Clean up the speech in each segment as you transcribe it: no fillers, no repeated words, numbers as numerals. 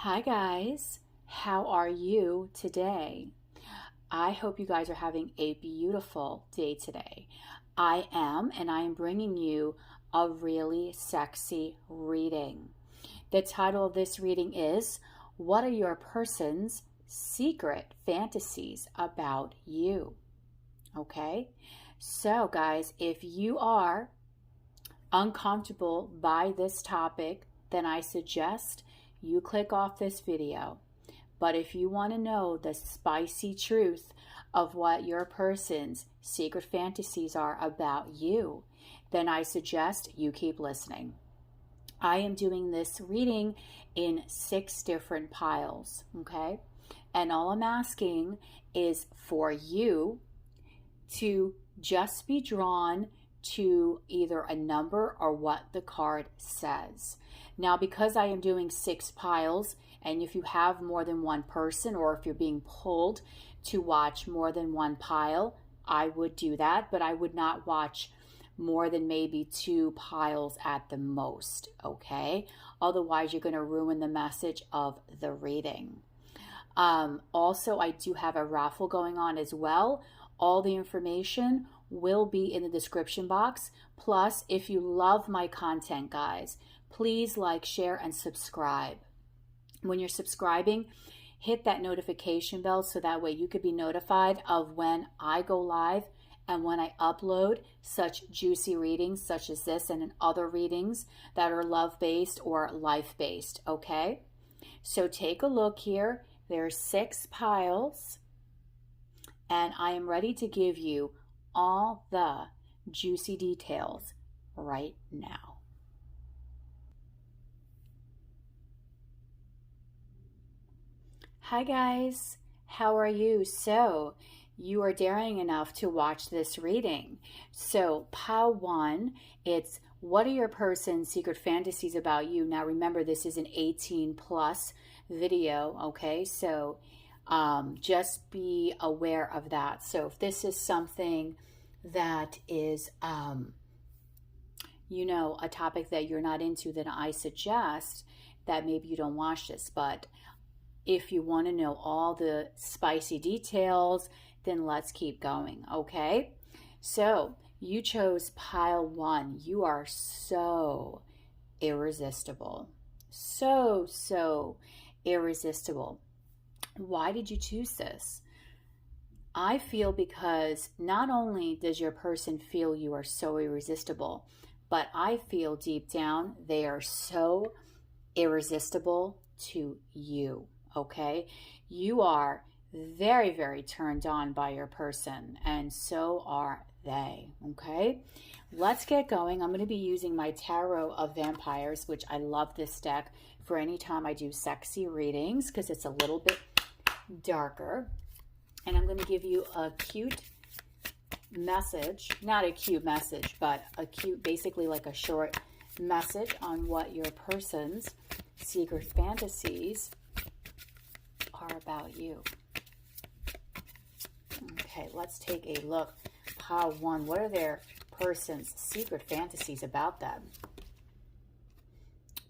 Hi guys, how are you today? I hope you guys are having a beautiful day today. I am, and I am bringing you a really sexy reading. The title of this reading is, What are your person's secret fantasies about you? Okay, so guys, if you are uncomfortable by this topic, then I suggest you click off this video. But if you want to know the spicy truth of what your person's secret fantasies are about you, then I suggest you keep listening. I am doing this reading in 6 different piles, okay? And all I'm asking is for you to just be drawn to either a number or what the card says. Now, because I am doing 6 piles, and if you have more than one person or if you're being pulled to watch more than one pile, I would do that, but I would not watch more than maybe 2 piles at the most, okay? Otherwise, you're going to ruin the message of the reading. Also, I do have a raffle going on as well. All the information will be in the description box. Plus, if you love my content, guys, please like, share, and subscribe. When you're subscribing, hit that notification bell so that way you could be notified of when I go live and when I upload such juicy readings such as this and in other readings that are love-based or life-based, okay? So take a look here. There's 6 piles, and I am ready to give you all the juicy details right now. Hi guys, how are you? So, you are daring enough to watch this reading. So, pile 1, it's what are your person's secret fantasies about you? Now remember, this is an 18 plus video, okay? So, just be aware of that. So if this is something that is, a topic that you're not into, then I suggest that maybe you don't watch this. But if you want to know all the spicy details, then let's keep going, okay? So you chose pile 1. You are so irresistible. So irresistible. Why did you choose this? I feel because not only does your person feel you are so irresistible, but I feel deep down they are so irresistible to you, okay? You are very, very turned on by your person, and so are they, okay? Let's get going. I'm going to be using my Tarot of Vampires, which I love this deck for any time I do sexy readings because it's a little bit darker. And I'm going to give you a cute message, not a cute message, but a cute, basically like a short message on what your person's secret fantasies are about you. Okay, let's take a look. Pile 1, what are their person's secret fantasies about them?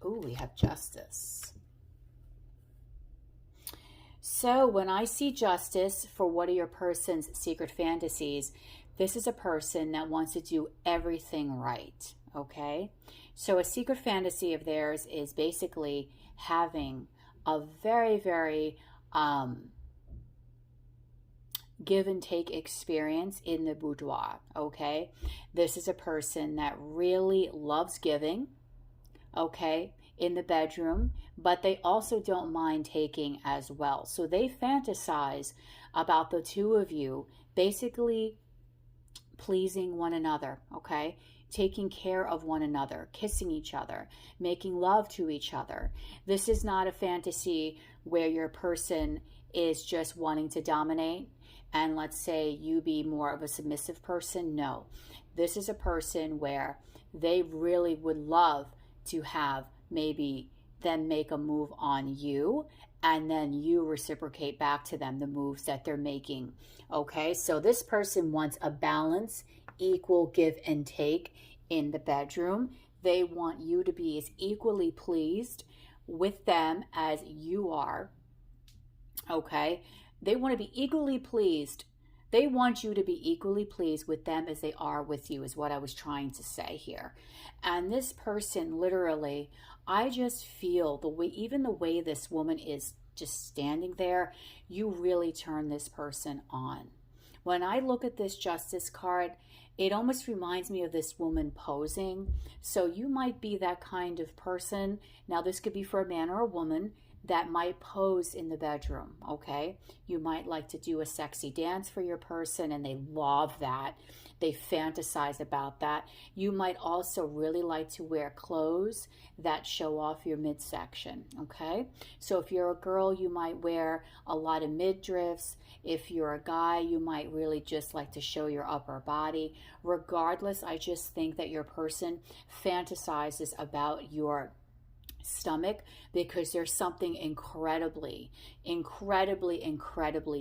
Ooh, we have Justice. So when I see Justice for what are your person's secret fantasies, this is a person that wants to do everything right, okay? So a secret fantasy of theirs is basically having a very, very give and take experience in the boudoir, okay? This is a person that really loves giving, okay, in the bedroom, but they also don't mind taking as well. So they fantasize about the two of you basically pleasing one another, okay? Taking care of one another, kissing each other, making love to each other. This is not a fantasy where your person is just wanting to dominate and let's say you be more of a submissive person. No, this is a person where they really would love to have maybe them make a move on you and then you reciprocate back to them the moves that they're making. Okay, so this person wants a balance, equal give and take in the bedroom. They want you to be as equally pleased with them as you are, okay? They want to be equally pleased. They want you to be equally pleased with them as they are with you, is what I was trying to say here. And this person, literally, I just feel the way, even the way this woman is just standing there, you really turn this person on. When I look at this Justice card, it almost reminds me of this woman posing. So you might be that kind of person. Now, this could be for a man or a woman that might pose in the bedroom, okay? You might like to do a sexy dance for your person and they love that. They fantasize about that. You might also really like to wear clothes that show off your midsection, okay? So if you're a girl, you might wear a lot of midriffs. If you're a guy, you might really just like to show your upper body. Regardless, I just think that your person fantasizes about your stomach because there's something incredibly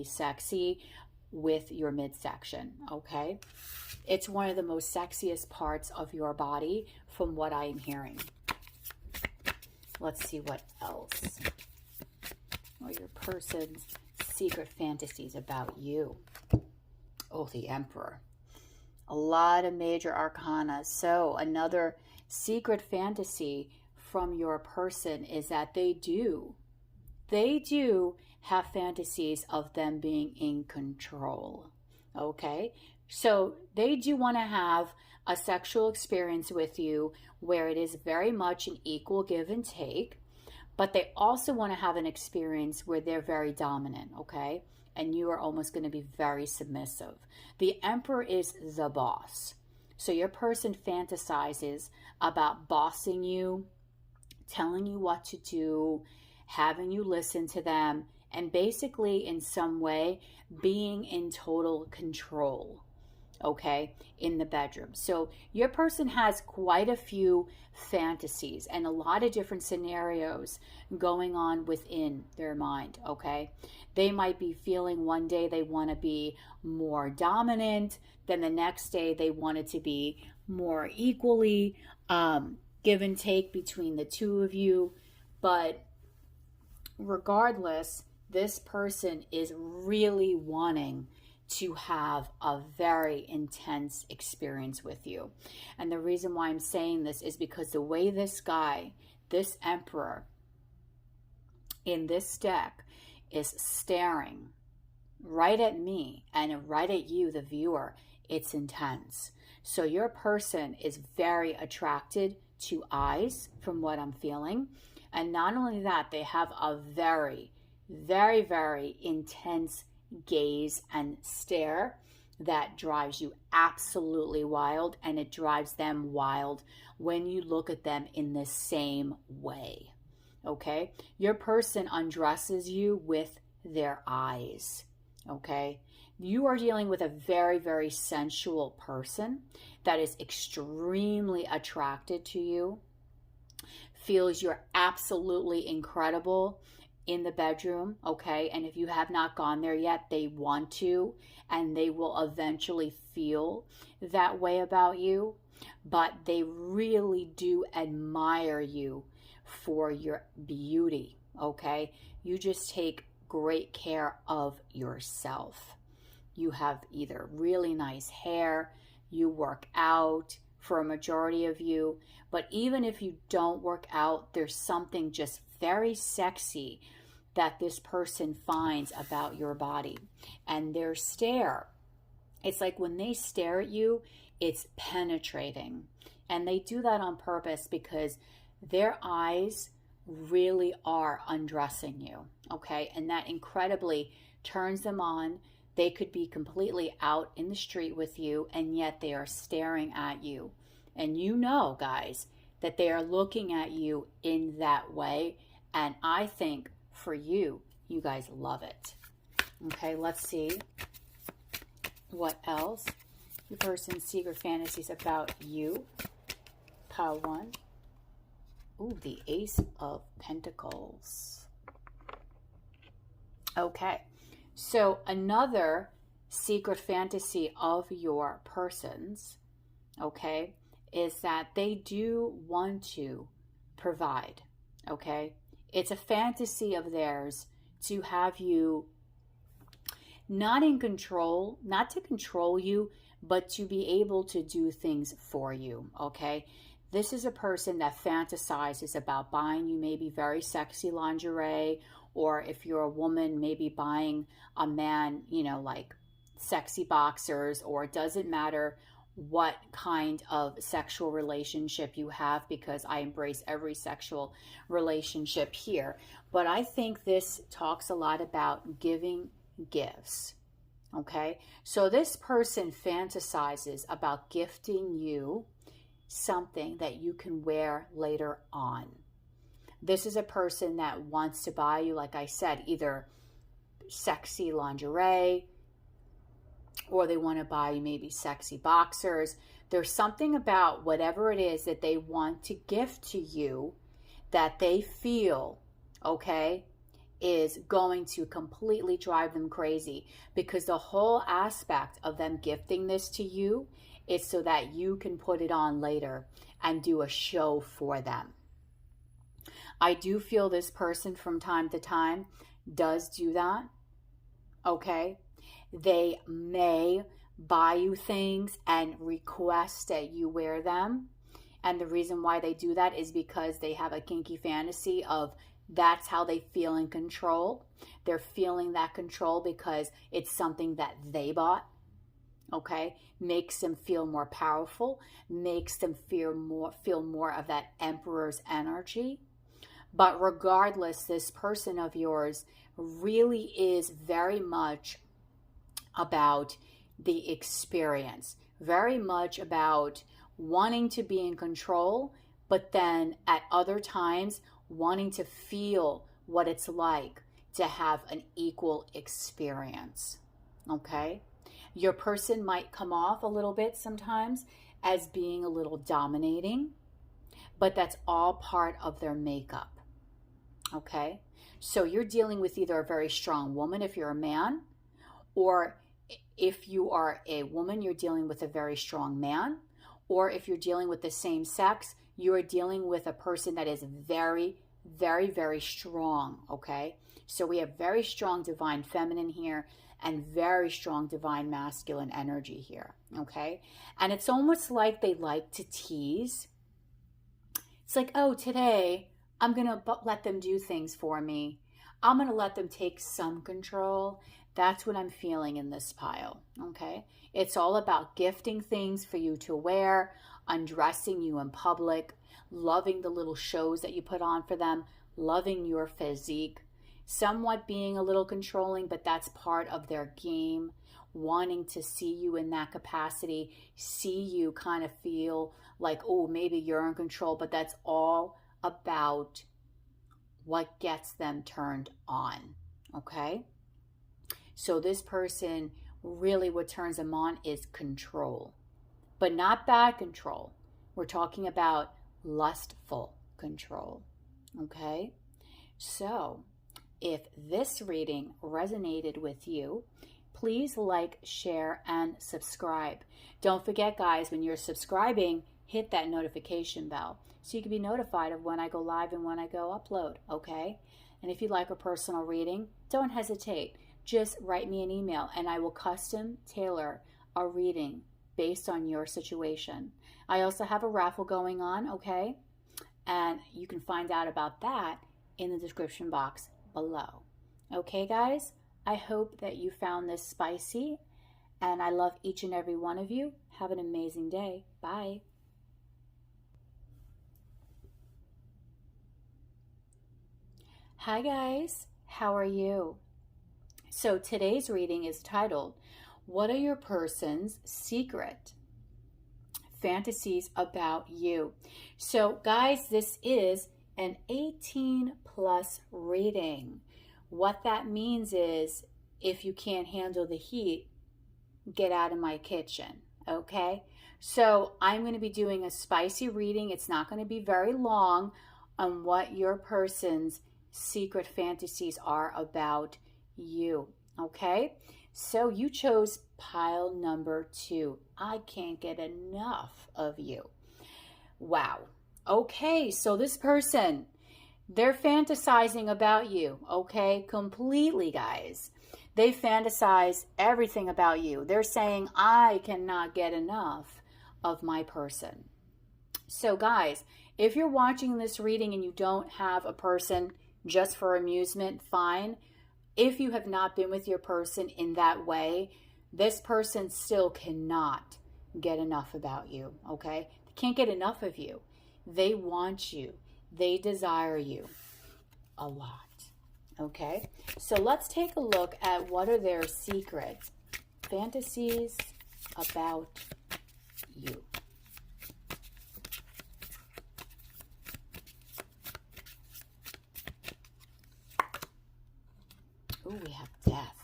sexy with your midsection, okay? It's one of the most sexiest parts of your body from what I am hearing. Let's see what else. Or your person's secret fantasies about you. Oh, the Emperor. A lot of major arcana. So another secret fantasy from your person is that they do have fantasies of them being in control, okay? So they do want to have a sexual experience with you where it is very much an equal give and take, but they also want to have an experience where they're very dominant, okay? And you are almost going to be very submissive. The Emperor is the boss. So your person fantasizes about bossing you, telling you what to do, having you listen to them, and basically in some way being in total control, okay, in the bedroom. So your person has quite a few fantasies and a lot of different scenarios going on within their mind, okay? They might be feeling one day they want to be more dominant, then the next day they want it to be more equally give and take between the two of you. But regardless, this person is really wanting to have a very intense experience with you. And the reason why I'm saying this is because the way this guy, this Emperor in this deck, is staring right at me and right at you, the viewer, it's intense. So your person is very attracted to eyes from what I'm feeling. And not only that, they have a very intense gaze and stare that drives you absolutely wild, and it drives them wild when you look at them in the same way, okay? Your person undresses you with their eyes, okay? You are dealing with a very sensual person that is extremely attracted to you, feels you're absolutely incredible in the bedroom, okay? And if you have not gone there yet, they want to, and they will eventually feel that way about you, but they really do admire you for your beauty, okay? You just take great care of yourself. You have either really nice hair, you work out for a majority of you, but even if you don't work out, there's something just very sexy that this person finds about your body. And their stare, it's like when they stare at you, it's penetrating. And they do that on purpose because their eyes really are undressing you, okay? And that incredibly turns them on. They could be completely out in the street with you, and yet they are staring at you. And you know, guys, that they are looking at you in that way. And I think for you, you guys love it. Okay, let's see what else. Your person's secret fantasies about you. Pile one. Ooh, the Ace of Pentacles. Okay, so another secret fantasy of your person's, okay, is that they do want to provide, okay? It's a fantasy of theirs to have you not in control, not to control you, but to be able to do things for you, okay? This is a person that fantasizes about buying you maybe very sexy lingerie, or if you're a woman, maybe buying a man, like sexy boxers, or it doesn't matter what kind of sexual relationship you have, because I embrace every sexual relationship here. But I think this talks a lot about giving gifts. Okay, so this person fantasizes about gifting you something that you can wear later on. This is a person that wants to buy you, like I said, either sexy lingerie, or they want to buy you maybe sexy boxers. There's something about whatever it is that they want to gift to you that they feel, okay, is going to completely drive them crazy, because the whole aspect of them gifting this to you is so that you can put it on later and do a show for them. I do feel this person from time to time does do that, okay? They may buy you things and request that you wear them. And the reason why they do that is because they have a kinky fantasy of that's how they feel in control. They're feeling that control because it's something that they bought, okay? Makes them feel more powerful, makes them feel more of that emperor's energy. But regardless, this person of yours really is very much about the experience, very much about wanting to be in control, but then at other times wanting to feel what it's like to have an equal experience, okay? Your person might come off a little bit sometimes as being a little dominating, but that's all part of their makeup, okay? So you're dealing with either a very strong woman if you're a man, or if you are a woman, you're dealing with a very strong man, or if you're dealing with the same sex, you are dealing with a person that is very, very, very strong, okay? So we have very strong divine feminine here and very strong divine masculine energy here, okay? And it's almost like they like to tease. It's like, oh, today I'm going to let them do things for me. I'm going to let them take some control. That's what I'm feeling in this pile, okay? It's all about gifting things for you to wear, undressing you in public, loving the little shows that you put on for them, loving your physique, somewhat being a little controlling, but that's part of their game, wanting to see you in that capacity, see you kind of feel like, oh, maybe you're in control, but that's all about what gets them turned on, okay? So this person, really what turns them on is control, but not bad control. We're talking about lustful control, okay? So if this reading resonated with you, please like, share, and subscribe. Don't forget, guys, when you're subscribing, hit that notification bell so you can be notified of when I go live and when I go upload, okay? And if you'd like a personal reading, don't hesitate. Just write me an email and I will custom tailor a reading based on your situation. I also have a raffle going on, okay? And you can find out about that in the description box below. Okay, guys? I hope that you found this spicy, and I love each and every one of you. Have an amazing day. Bye. Hi, guys. How are you? So today's reading is titled, What are your person's secret fantasies about you? So guys, this is an 18 plus reading. What that means is if you can't handle the heat, get out of my kitchen, okay? So I'm going to be doing a spicy reading. It's not going to be very long on what your person's secret fantasies are about you, okay? So you chose pile number 2. I can't get enough of you. Wow. Okay, so this person, They're fantasizing about you, okay? Completely, guys. They fantasize everything about you. They're saying, I cannot get enough of my person. So, guys, if you're watching this reading and you don't have a person just for amusement, fine. If you have not been with your person in that way, this person still cannot get enough about you, okay? They can't get enough of you. They want you. They desire you a lot, okay? So let's take a look at what are their secret fantasies about you. Ooh, we have death.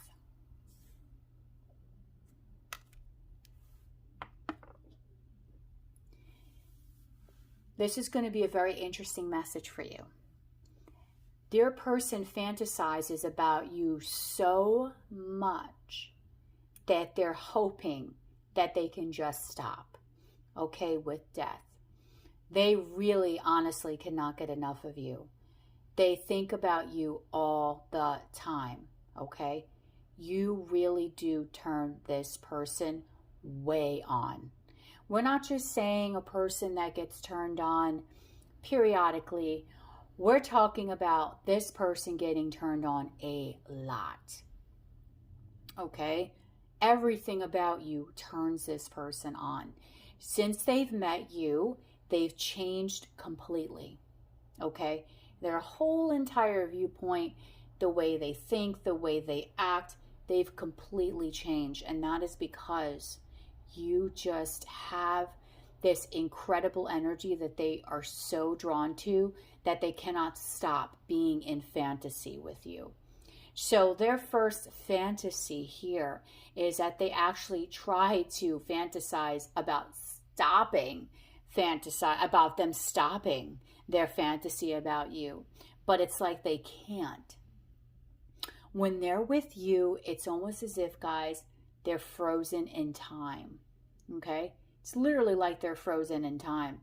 This is going to be a very interesting message for you. Their person fantasizes about you so much that they're hoping that they can just stop, okay, with death. They really, honestly cannot get enough of you. They think about you all the time, okay? You really do turn this person way on. We're not just saying a person that gets turned on periodically. We're talking about this person getting turned on a lot, okay? Everything about you turns this person on. Since they've met you, they've changed completely, okay? Their whole entire viewpoint, the way they think, the way they act, they've completely changed. And that is because you just have this incredible energy that they are so drawn to that they cannot stop being in fantasy with you. So their first fantasy here is that they actually try to fantasize about about them stopping their fantasy about you. But it's like they can't. When they're with you, it's almost as if, guys, they're frozen in time, okay? It's literally like they're frozen in time.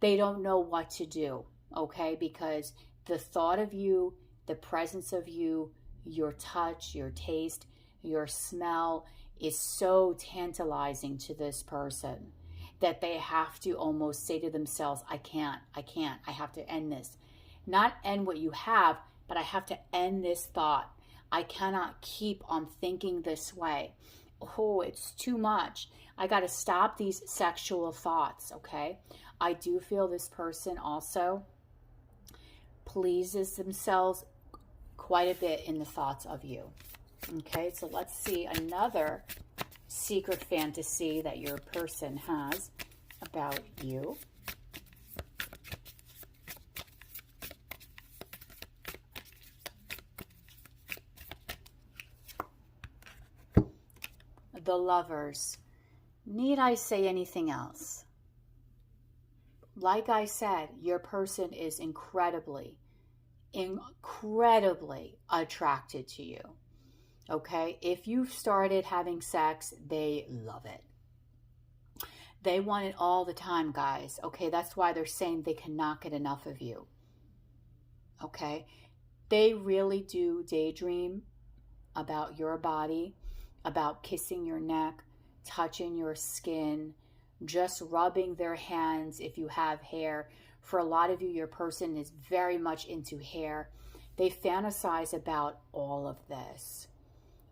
They don't know what to do, okay? Because the thought of you, the presence of you, your touch, your taste, your smell is so tantalizing to this person that they have to almost say to themselves, I can't, I have to end this. Not end what you have, but I have to end this thought. I cannot keep on thinking this way. Oh, it's too much. I got to stop these sexual thoughts, okay? I do feel this person also pleases themselves quite a bit in the thoughts of you. Okay, so let's see another secret fantasy that your person has about you. The Lovers. Need I say anything else? Like I said, your person is incredibly attracted to you. Okay? If you've started having sex, they love it. They want it all the time, guys. Okay? That's why they're saying they cannot get enough of you. Okay? They really do daydream about your body, about kissing your neck, touching your skin, just rubbing their hands if you have hair. For a lot of you, your person is very much into hair. They fantasize about all of this.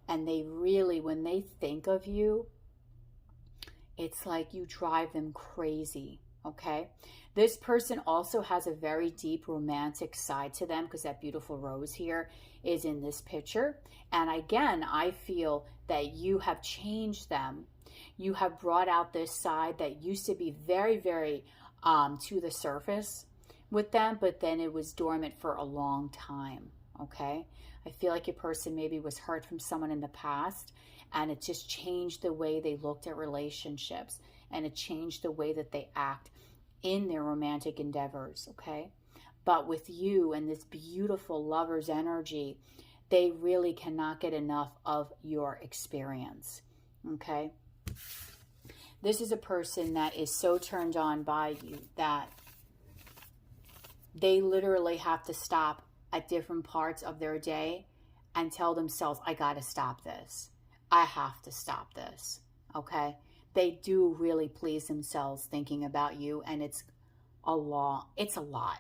And they really, when they think of you, it's like you drive them crazy, okay? This person also has a very deep romantic side to them because that beautiful rose here is in this picture. And again, I feel that you have changed them. You have brought out this side that used to be very, very to the surface with them, but then it was dormant for a long time, okay? I feel like your person maybe was hurt from someone in the past, and it just changed the way they looked at relationships, and it changed the way that they act in their romantic endeavors, okay? But with you and this beautiful lover's energy, they really cannot get enough of your experience, okay? This is a person that is so turned on by you that they literally have to stop at different parts of their day and tell themselves, I got to stop this. I have to stop this. Okay? They do really please themselves thinking about you, and it's a lot. It's a lot.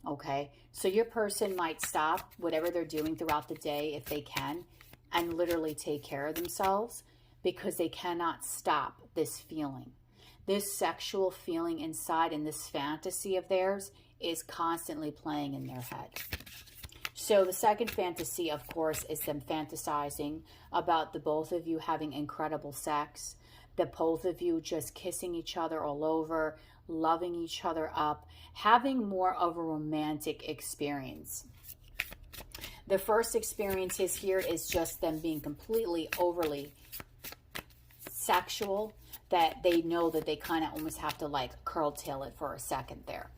Okay? So your person might stop whatever they're doing throughout the day if they can and literally take care of themselves because they cannot stop this feeling. This sexual feeling inside and this fantasy of theirs is constantly playing in their head. So the second fantasy, of course, is them fantasizing about the both of you having incredible sex, the both of you just kissing each other all over, loving each other up, having more of a romantic experience. The first experiences here is just them being completely overly sexual, that they know that they kind of almost have to like curtail it for a second there.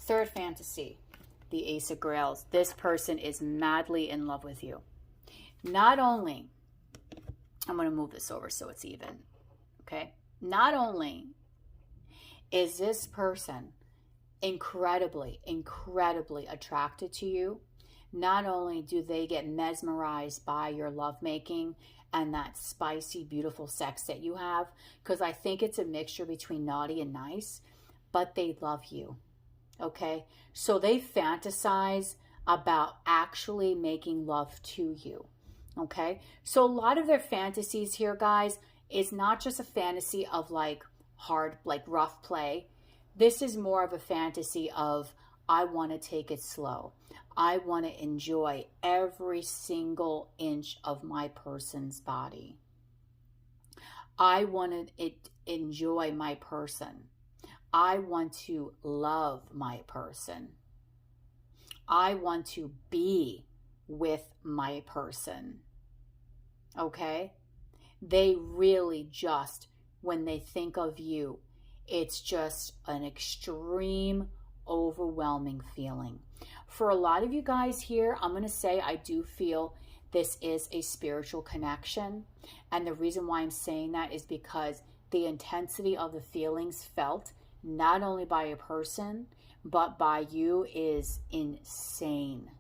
Third fantasy, the Ace of Grails. This person is madly in love with you. Not only, I'm going to move this over so it's even, okay? Not only is this person incredibly, incredibly attracted to you, not only do they get mesmerized by your lovemaking and that spicy, beautiful sex that you have, because I think it's a mixture between naughty and nice, but they love you, okay? So they fantasize about actually making love to you, okay? So a lot of their fantasies here, guys, is not just a fantasy of like hard, like rough play. This is more of a fantasy of, I want to take it slow. I want to enjoy every single inch of my person's body. I want to enjoy my person. I want to love my person. I want to be with my person. Okay? They really just, when they think of you, it's just an extreme, overwhelming feeling. For a lot of you guys here, I'm going to say I do feel this is a spiritual connection. And the reason why I'm saying that is because the intensity of the feelings felt not only by a person, but by you is insane.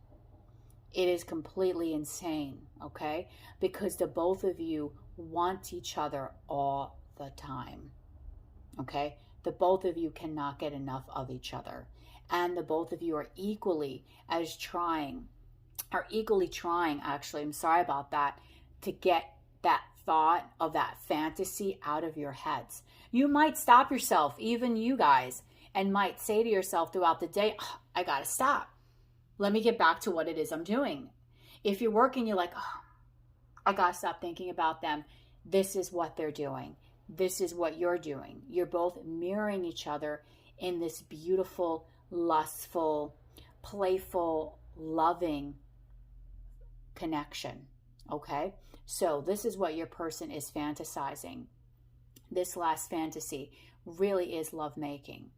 It is completely insane, okay? Because the both of you want each other all the time, okay? The both of you cannot get enough of each other. And the both of you are equally trying, actually, I'm sorry about that, to get that thought of that fantasy out of your heads. You might stop yourself, even you guys, and might say to yourself throughout the day, oh, I gotta stop. Let me get back to what it is I'm doing. If you're working, you're like, oh, I gotta stop thinking about them. This is what they're doing. This is what you're doing. You're both mirroring each other in this beautiful, lustful, playful, loving connection. Okay? So this is what your person is fantasizing. This last fantasy really is lovemaking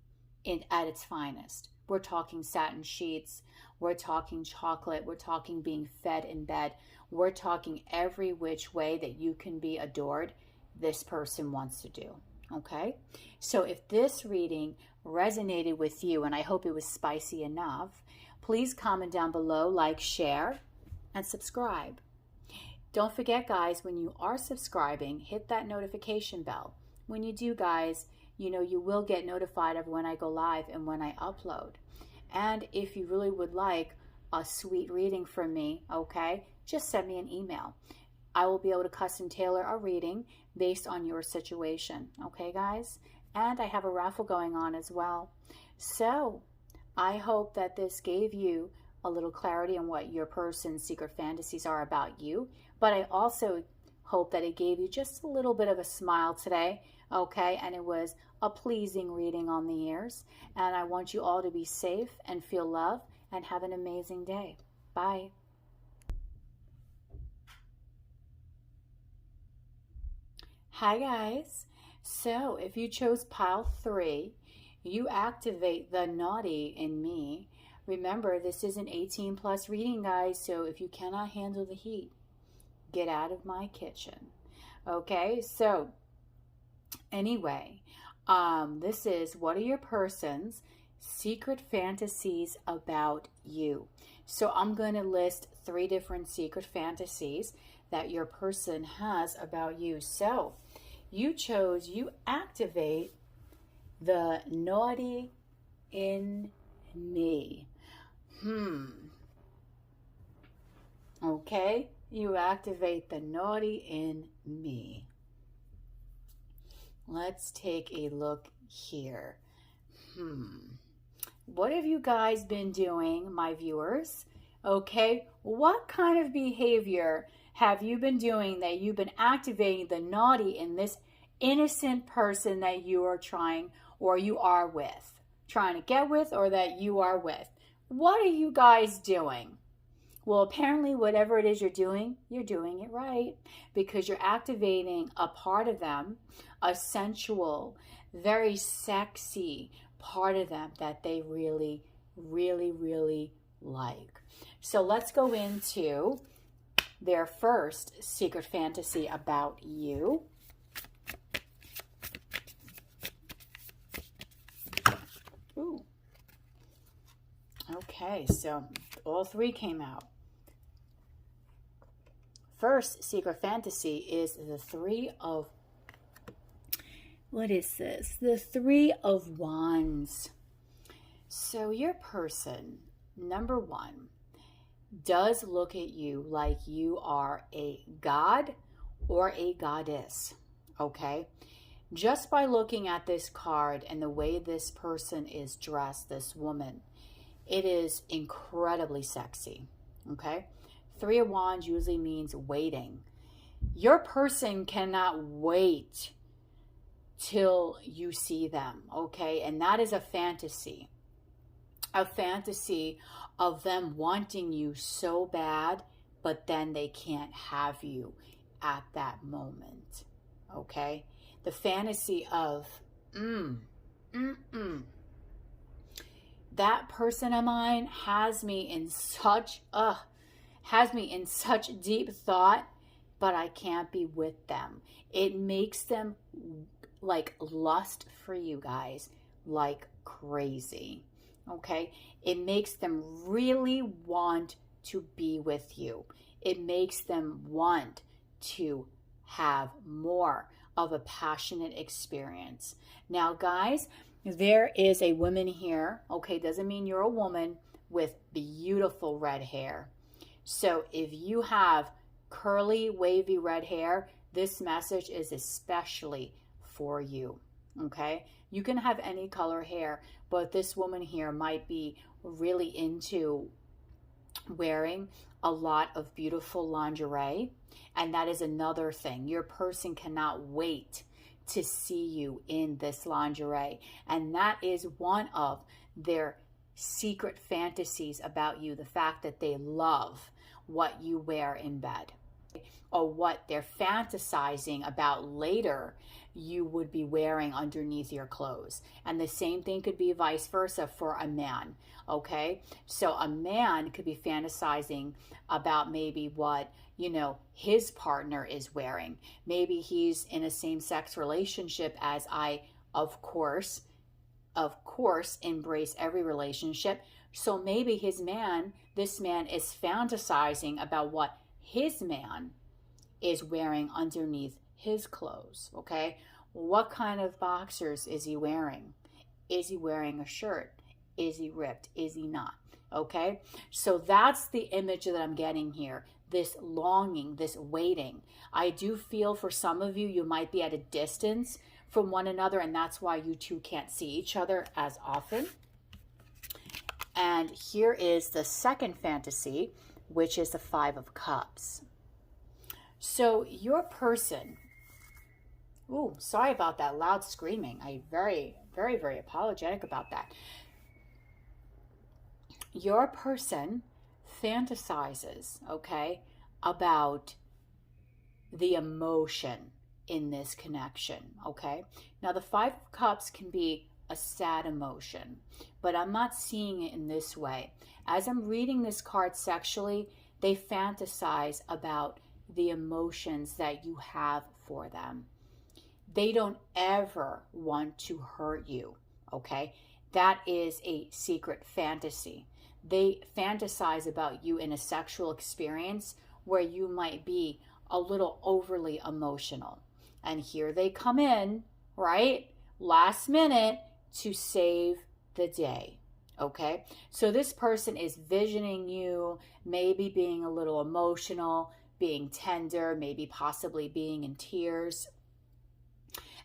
at its finest. We're talking satin sheets. We're talking chocolate. We're talking being fed in bed. We're talking every which way that you can be adored. This person wants to do. Okay? So if this reading resonated with you, and I hope it was spicy enough, please comment down below, like, share, and subscribe. Don't forget, guys, when you are subscribing, hit that notification bell. When you do, guys, you will get notified of when I go live and when I upload. And if you really would like a sweet reading from me, okay, just send me an email. I will be able to custom tailor a reading based on your situation. Okay, guys? And I have a raffle going on as well. So I hope that this gave you a little clarity on what your person's secret fantasies are about you. But I also hope that it gave you just a little bit of a smile today. Okay? And it was a pleasing reading on the ears. And I want you all to be safe and feel love and have an amazing day. Bye. Hi guys, so if you chose pile 3, you activate the naughty in me. Remember, this is an 18 plus reading, guys, so if you cannot handle the heat, get out of my kitchen. Okay, so anyway, this is what are your person's secret fantasies about you. So I'm going to list 3 different secret fantasies that your person has about you. So you activate the naughty in me. Okay, you activate the naughty in me. Let's take a look here. What have you guys been doing, my viewers? Okay, what kind of behavior have you been doing that you've been activating the naughty in this innocent person that you are trying or you are with? Trying to get with or that you are with? What are you guys doing? Well, apparently whatever it is you're doing it right, because you're activating a part of them, a sensual, very sexy part of them that they really, really, really like. So let's go into their first secret fantasy about you. Ooh. Okay, so all 3 came out. First secret fantasy is the 3 of, what is this? The 3 of Wands. So your person, number 1, does look at you like you are a god or a goddess, okay? Just by looking at this card and the way this person is dressed, this woman, it is incredibly sexy, okay? 3 of Wands usually means waiting. Your person cannot wait till you see them, okay? And that is a fantasy of them wanting you so bad, but then they can't have you at that moment, okay? The fantasy of, that person of mine has me in such deep thought, but I can't be with them. It makes them like lust for you guys like crazy, okay? It makes them really want to be with you. It makes them want to have more of a passionate experience. Now, guys, there is a woman here, okay? Doesn't mean you're a woman with beautiful red hair. So if you have curly, wavy red hair, this message is especially for you, okay? You can have any color hair, but this woman here might be really into wearing a lot of beautiful lingerie, and that is another thing. Your person cannot wait to see you in this lingerie, and that is one of their secret fantasies about you, the fact that they love what you wear in bed, or what they're fantasizing about later you would be wearing underneath your clothes. And the same thing could be vice versa for a man, okay? So a man could be fantasizing about maybe what, his partner is wearing. Maybe he's in a same-sex relationship, as I, of course, embrace every relationship. So maybe this man is fantasizing about what his man is wearing underneath his clothes, okay? What kind of boxers is he wearing? Is he wearing a shirt? Is he ripped? Is he not? Okay? So that's the image that I'm getting here. This longing, this waiting. I do feel for some of you, you might be at a distance from one another, and that's why you two can't see each other as often. And here is the second fantasy, which is the 5 of Cups. So your person, ooh, sorry about that loud screaming. I'm very, very, very apologetic about that. Your person fantasizes, okay, about the emotion in this connection, okay? Now, the 5 of Cups can be a sad emotion, but I'm not seeing it in this way. As I'm reading this card sexually, they fantasize about the emotions that you have for them. They don't ever want to hurt you, okay? that is a secret fantasy. They fantasize about you in a sexual experience where you might be a little overly emotional. And here they come in, right? Last minute to save the day. Okay? So this person is visioning you, maybe being a little emotional, being tender, maybe possibly being in tears.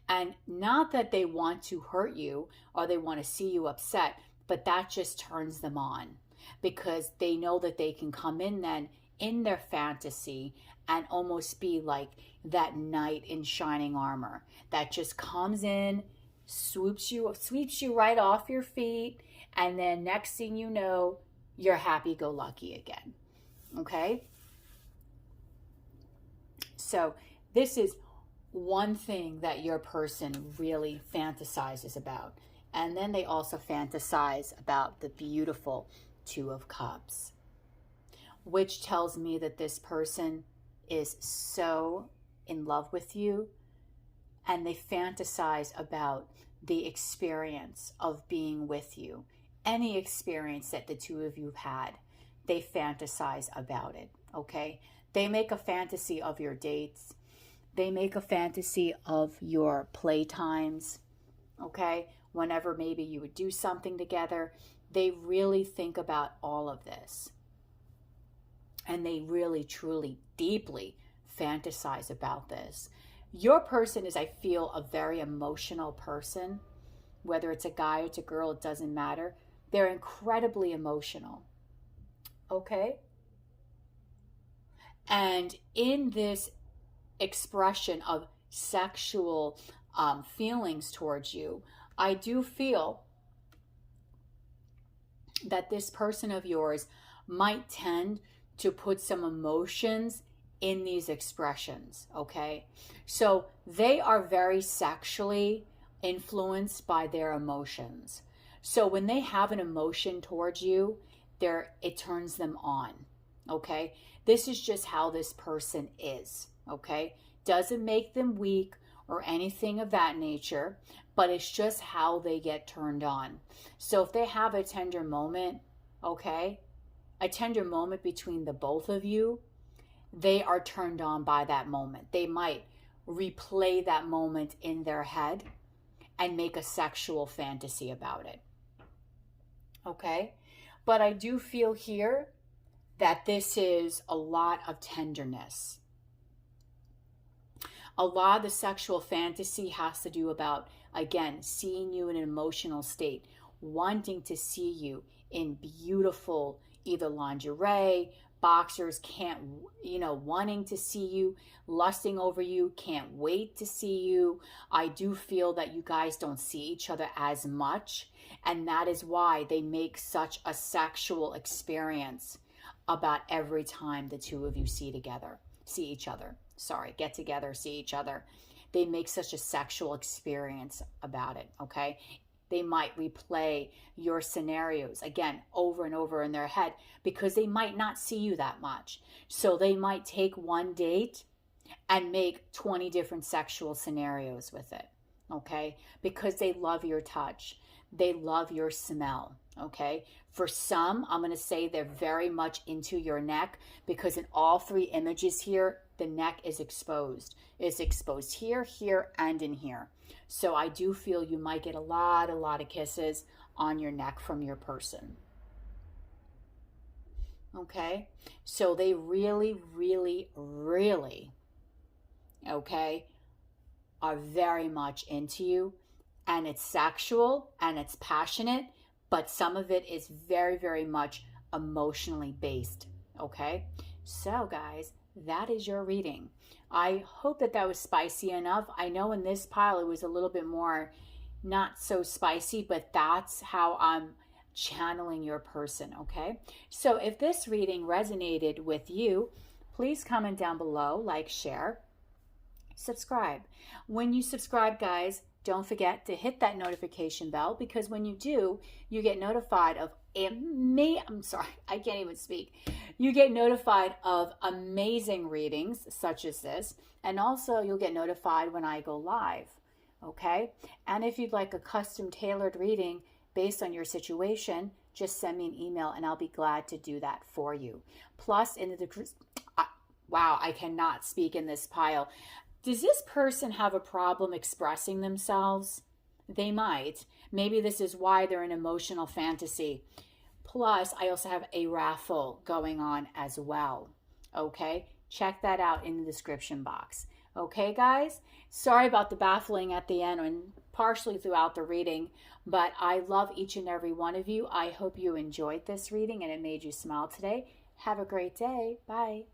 And not that they want to hurt you or they want to see you upset, but that just turns them on because they know that they can come in then in their fantasy and almost be like that knight in shining armor that just comes in, sweeps you right off your feet, and then next thing you know, you're happy-go-lucky again. Okay? So this is one thing that your person really fantasizes about. And then they also fantasize about the beautiful Two of Cups, which tells me that this person is so in love with you, and they fantasize about the experience of being with you. Any experience that the two of you have had, they fantasize about it, okay? They make a fantasy of your dates. They make a fantasy of your playtimes, okay? Whenever maybe you would do something together, they really think about all of this. And they really, truly, deeply fantasize about this. Your person is, I feel, a very emotional person. Whether it's a guy or it's a girl, it doesn't matter. They're incredibly emotional. Okay? And in this expression of sexual feelings towards you, I do feel that this person of yours might tend to put some emotions in these expressions, okay? So they are very sexually influenced by their emotions. So when they have an emotion towards you, it turns them on, okay? This is just how this person is, okay? Doesn't make them weak or anything of that nature, but it's just how they get turned on. So if they have a tender moment, okay, a tender moment between the both of you, they are turned on by that moment. They might replay that moment in their head and make a sexual fantasy about it. Okay? But I do feel here that this is a lot of tenderness. A lot of the sexual fantasy has to do about, again, seeing you in an emotional state, wanting to see you in beautiful either lingerie, boxers, wanting to see you, lusting over you, can't wait to see you. I do feel that you guys don't see each other as much, and that is why they make such a sexual experience about every time the two of you get together, see each other. They make such a sexual experience about it, okay? They might replay your scenarios, again, over and over in their head because they might not see you that much. So they might take one date and make 20 different sexual scenarios with it, okay? Because they love your touch. They love your smell, okay? For some, I'm going to say they're very much into your neck because in all three images here, the neck is exposed. It's exposed here, here, and in here. So I do feel you might get a lot of kisses on your neck from your person. Okay? So they really, okay, are very much into you. And it's sexual and it's passionate, but some of it is very, very much emotionally based. Okay? So guys, that is your reading. I hope that was spicy enough. I know in this pile it was a little bit more not so spicy, but that's how I'm channeling your person, okay? So if this reading resonated with you, please comment down below, like, share, subscribe. When you subscribe, guys, don't forget to hit that notification bell because when you do, you get notified of I can't even speak. You get notified of amazing readings such as this, and also you'll get notified when I go live, okay? And if you'd like a custom tailored reading, based on your situation, just send me an email and I'll be glad to do that for you. Plus, wow, I cannot speak in this pile. Does this person have a problem expressing themselves? They might. Maybe this is why they're in emotional fantasy. Plus, I also have a raffle going on as well. Okay? Check that out in the description box. Okay, guys? Sorry about the baffling at the end and partially throughout the reading, but I love each and every one of you. I hope you enjoyed this reading and it made you smile today. Have a great day. Bye.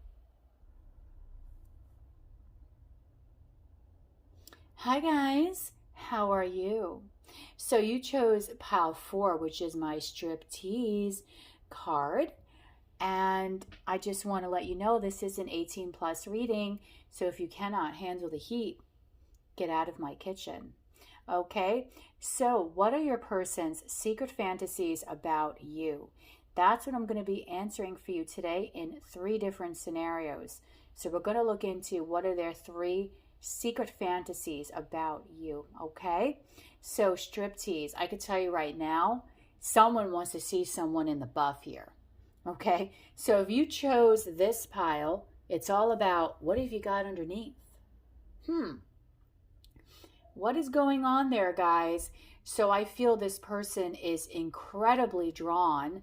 Hi, guys. How are you? So you chose pile 4, which is my striptease card. And I just want to let you know this is an 18 plus reading. So if you cannot handle the heat, get out of my kitchen. Okay, so what are your person's secret fantasies about you? That's what I'm going to be answering for you today in 3 different scenarios. So we're going to look into what are their 3 secret fantasies about you, okay? So striptease, I could tell you right now, someone wants to see someone in the buff here, okay? So if you chose this pile, it's all about what have you got underneath? What is going on there, guys? So I feel this person is incredibly drawn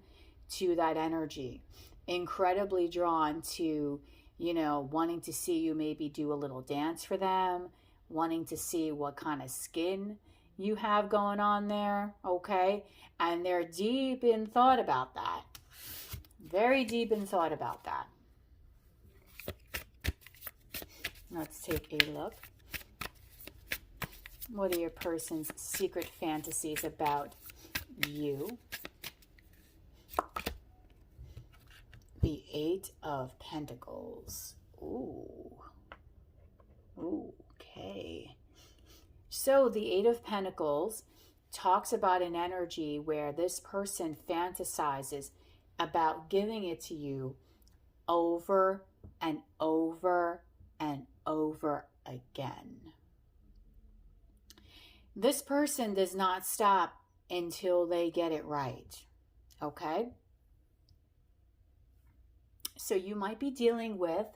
to that energy, incredibly drawn to, you know, wanting to see you maybe do a little dance for them, wanting to see what kind of skin you have going on there, okay? And they're deep in thought about that. Very deep in thought about that. Let's take a look. What are your person's secret fantasies about you? The 8 of Pentacles. Ooh. Okay. So the 8 of Pentacles talks about an energy where this person fantasizes about giving it to you over and over and over again. This person does not stop until they get it right, okay? So you might be dealing with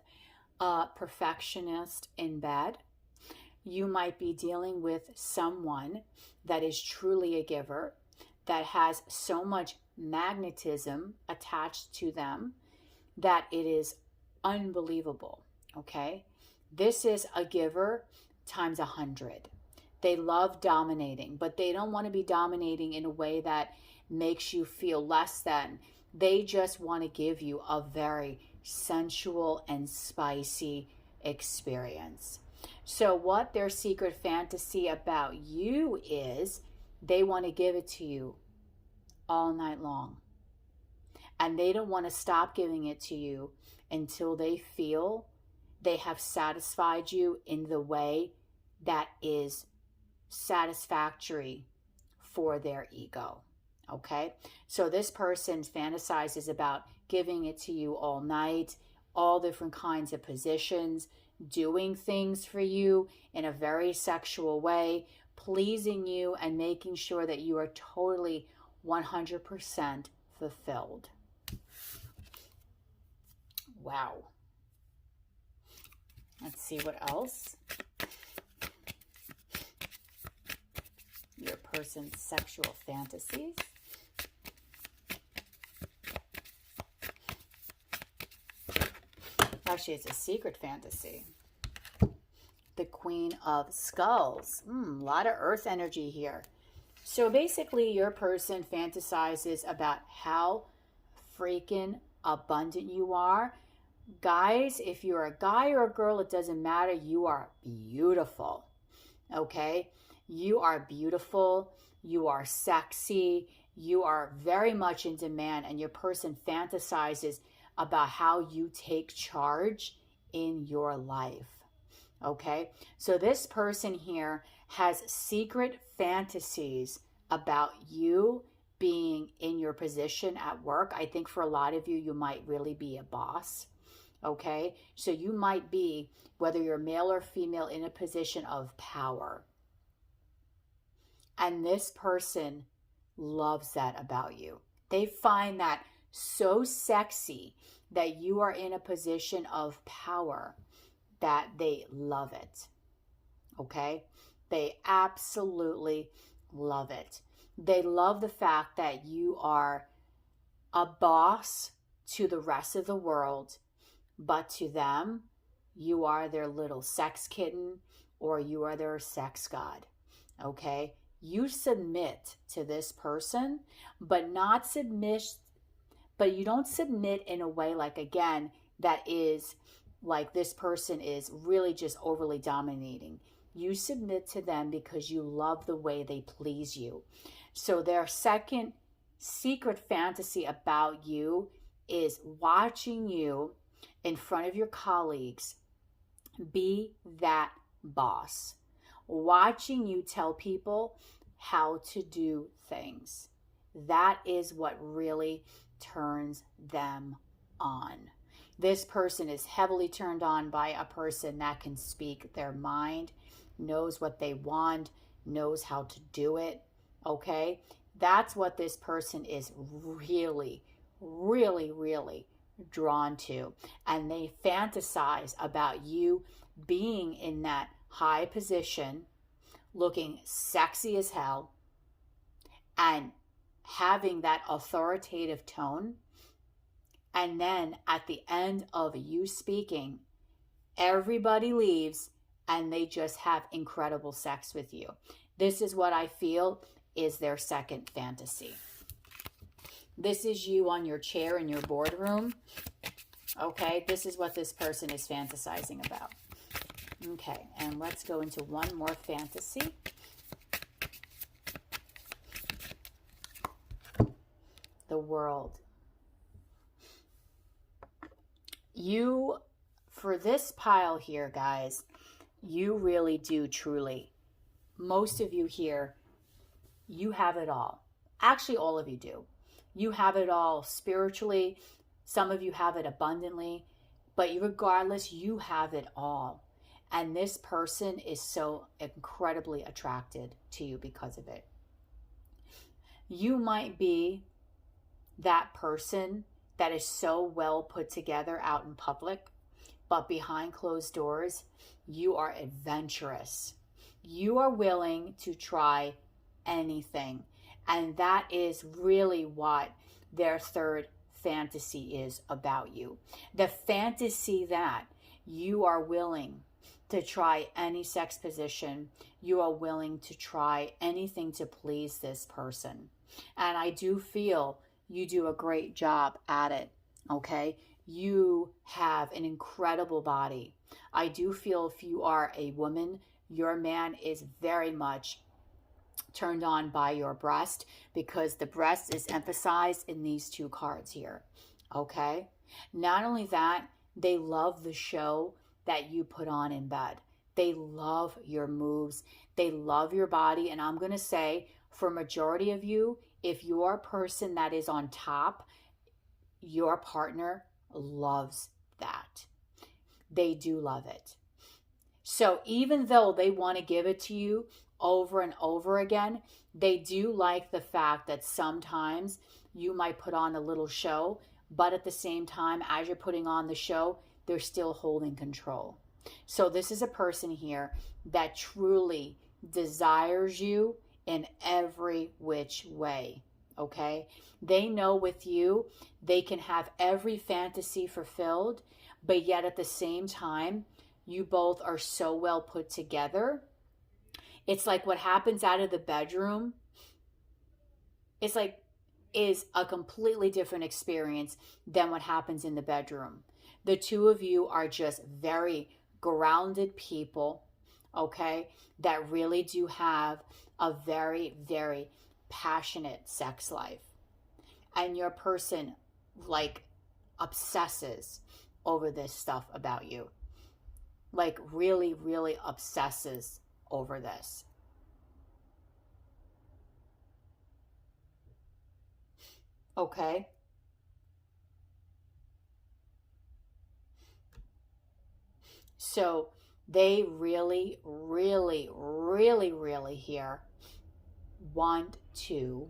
a perfectionist in bed. You might be dealing with someone that is truly a giver, that has so much magnetism attached to them that it is unbelievable, okay? This is a giver times 100. They love dominating, but they don't want to be dominating in a way that makes you feel less than. They just want to give you a very sensual and spicy experience. So what their secret fantasy about you is, they want to give it to you all night long. And they don't want to stop giving it to you until they feel they have satisfied you in the way that is satisfactory for their ego. Okay, so this person fantasizes about giving it to you all night, all different kinds of positions, doing things for you in a very sexual way, pleasing you and making sure that you are totally 100% fulfilled. Wow. Let's see what else. Your person's sexual fantasies. Actually, it's a secret fantasy. The Queen of Skulls. A lot of earth energy here. So basically, your person fantasizes about how freaking abundant you are. Guys, if you're a guy or a girl, it doesn't matter. You are beautiful. Okay? You are beautiful. You are sexy. You are very much in demand, and your person fantasizes about how you take charge in your life. Okay? So this person here has secret fantasies about you being in your position at work. I think for a lot of you, you might really be a boss. Okay? So you might be, whether you're male or female, in a position of power. And this person loves that about you. They find that so sexy that you are in a position of power that they love it. Okay? They absolutely love it. They love the fact that you are a boss to the rest of the world, but to them, you are their little sex kitten or you are their sex god. Okay? You submit to this person, but not submit, but you don't submit in a way like, again, that is like this person is really just overly dominating. You submit to them because you love the way they please you. So their second secret fantasy about you is watching you in front of your colleagues be that boss, watching you tell people how to do things. That is what really turns them on. This person is heavily turned on by a person that can speak their mind, knows what they want, knows how to do it. Okay? That's what this person is really, really, really drawn to. And they fantasize about you being in that high position, looking sexy as hell, and having that authoritative tone. And then at the end of you speaking, everybody leaves and they just have incredible sex with you. This is what I feel is their second fantasy. This is you on your chair in your boardroom. Okay, this is what this person is fantasizing about. Okay, and let's go into one more fantasy. The world. You, for this pile here, guys, you really do truly, most of you here, you have it all. Actually, all of you do. You have it all spiritually. Some of you have it abundantly. But regardless, you have it all. And this person is so incredibly attracted to you because of it. You might be that person that is so well put together out in public, but behind closed doors, you are adventurous. You are willing to try anything. And that is really what their third fantasy is about you. The fantasy that you are willing to try any sex position, you are willing to try anything to please this person. And I do feel you do a great job at it, okay? You have an incredible body. I do feel if you are a woman, your man is very much turned on by your breast because the breast is emphasized in these two cards here, okay? Not only that, they love the show that you put on in bed. They love your moves. They love your body. And I'm going to say, for majority of you, if you're a person that is on top, your partner loves that. They do love it. So even though they want to give it to you over and over again, they do like the fact that sometimes you might put on a little show, but at the same time, as you're putting on the show, they're still holding control. So this is a person here that truly desires you in every which way, okay? They know with you, they can have every fantasy fulfilled, but yet at the same time, you both are so well put together. It's like what happens out of the bedroom, it's like is a completely different experience than what happens in the bedroom. The two of you are just very grounded people, okay, that really do have a very, very passionate sex life. And your person like obsesses over this stuff about you. Like really, really obsesses over this. Okay? So they really, really, really, really here want to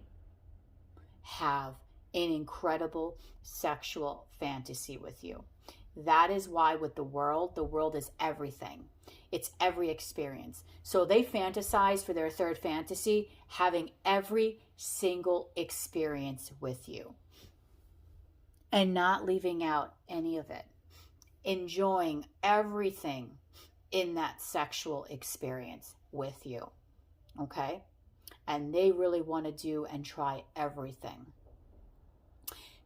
have an incredible sexual fantasy with you. That is why with the world is everything. It's every experience. So they fantasize for their third fantasy, having every single experience with you and not leaving out any of it. Enjoying everything in that sexual experience with you. Okay? And they really want to do and try everything.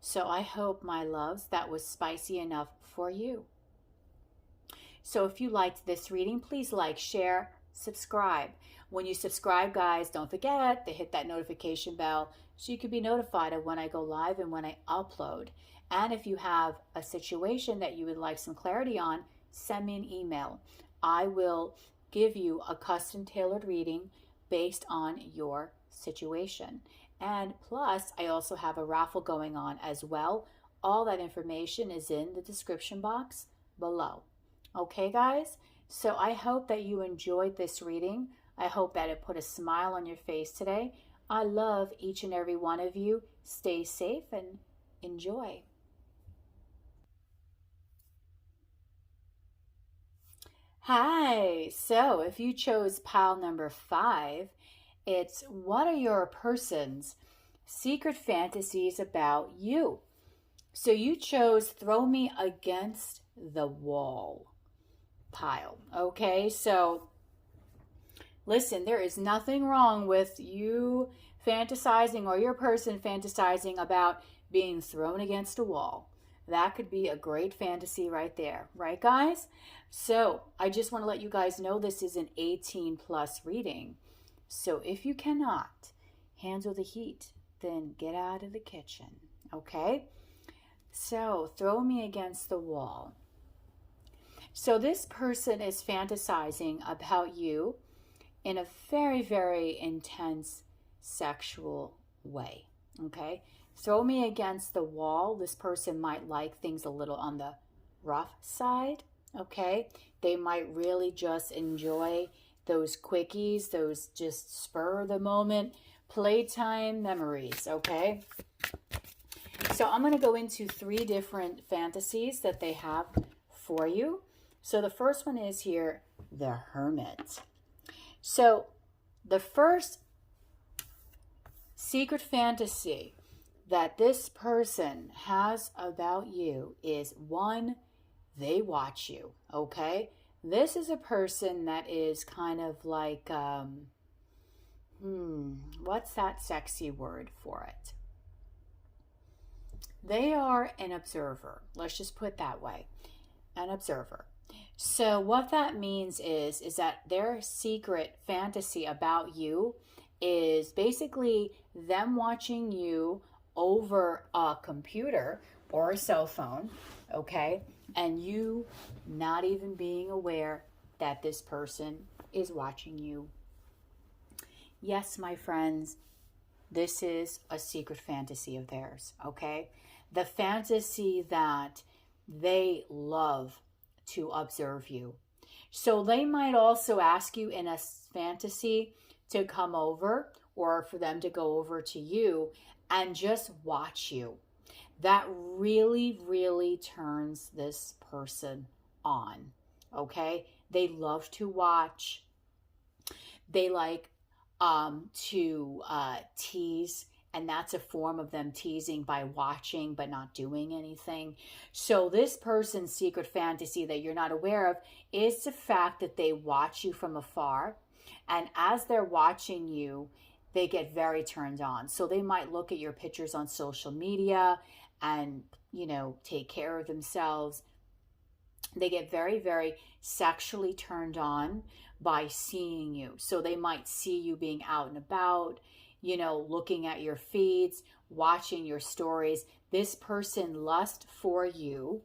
So I hope, my loves, that was spicy enough for you. So if you liked this reading, please like, share, subscribe. When you subscribe, guys, don't forget to hit that notification bell so you can be notified of when I go live and when I upload. And if you have a situation that you would like some clarity on, send me an email. I will give you a custom tailored reading based on your situation. And plus, I also have a raffle going on as well. All that information is in the description box below. Okay, guys? So I hope that you enjoyed this reading. I hope that it put a smile on your face today. I love each and every one of you. Stay safe and enjoy. Hi, so if you chose pile number 5, it's what are your person's secret fantasies about you? So you chose throw me against the wall pile. Okay, so listen, there is nothing wrong with you fantasizing or your person fantasizing about being thrown against a wall. That could be a great fantasy right there, right, guys? So I just want to let you guys know this is an 18+ reading. So if you cannot handle the heat, then get out of the kitchen, okay? So throw me against the wall. So this person is fantasizing about you in a very, very intense sexual way, okay? Throw me against the wall. This person might like things a little on the rough side, okay? They might really just enjoy those quickies, those just spur of the moment playtime memories, okay? So I'm going to go into 3 different fantasies that they have for you. So the first one is here, the Hermit. So the first secret fantasy that this person has about you is 1, they watch you, okay? This is a person that is kind of like, what's that sexy word for it? They are an observer. Let's just put it that way, an observer. So what that means is that their secret fantasy about you is basically them watching you over a computer or a cell phone, okay? And you not even being aware that this person is watching you. Yes, my friends, this is a secret fantasy of theirs, okay? The fantasy that they love to observe you. So they might also ask you in a fantasy to come over or for them to go over to you and just watch you. That really, really turns this person on, okay? They love to watch. They like to tease, and that's a form of them teasing by watching but not doing anything. So this person's secret fantasy that you're not aware of is the fact that they watch you from afar, and as they're watching you, they get very turned on. So they might look at your pictures on social media and, you know, take care of themselves. They get very, very sexually turned on by seeing you. So they might see you being out and about, you know, looking at your feeds, watching your stories. This person lusts for you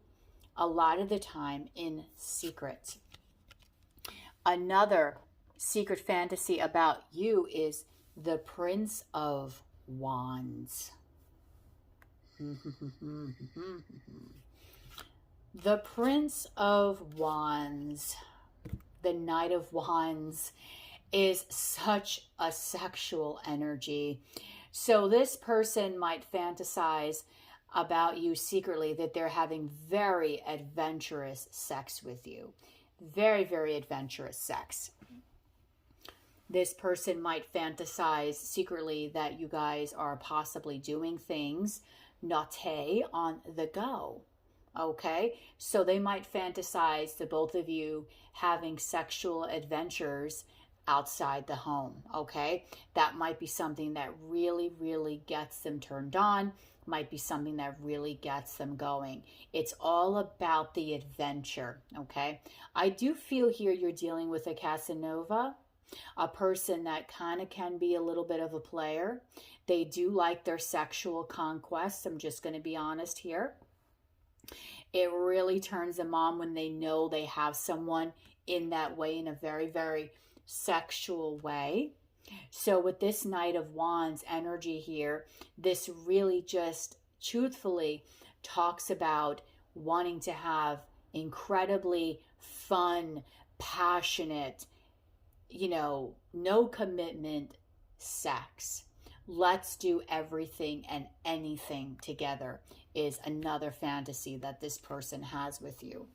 a lot of the time in secret. Another secret fantasy about you is the Prince of Wands. The Prince of Wands, the Knight of Wands, is such a sexual energy. So this person might fantasize about you secretly that they're having very adventurous sex with you. Very, very adventurous sex. This person might fantasize secretly that you guys are possibly doing things naughty on the go. Okay, so they might fantasize the both of you having sexual adventures outside the home. Okay, that might be something that really, really gets them turned on, might be something that really gets them going. It's all about the adventure. Okay, I do feel here you're dealing with a Casanova, a person that kind of can be a little bit of a player. They do like their sexual conquest. I'm just going to be honest here. It really turns them on when they know they have someone in that way, in a very, very sexual way. So with this Knight of Wands energy here, this really just truthfully talks about wanting to have incredibly fun, passionate, no commitment sex. Let's do everything and anything together is another fantasy that this person has with you.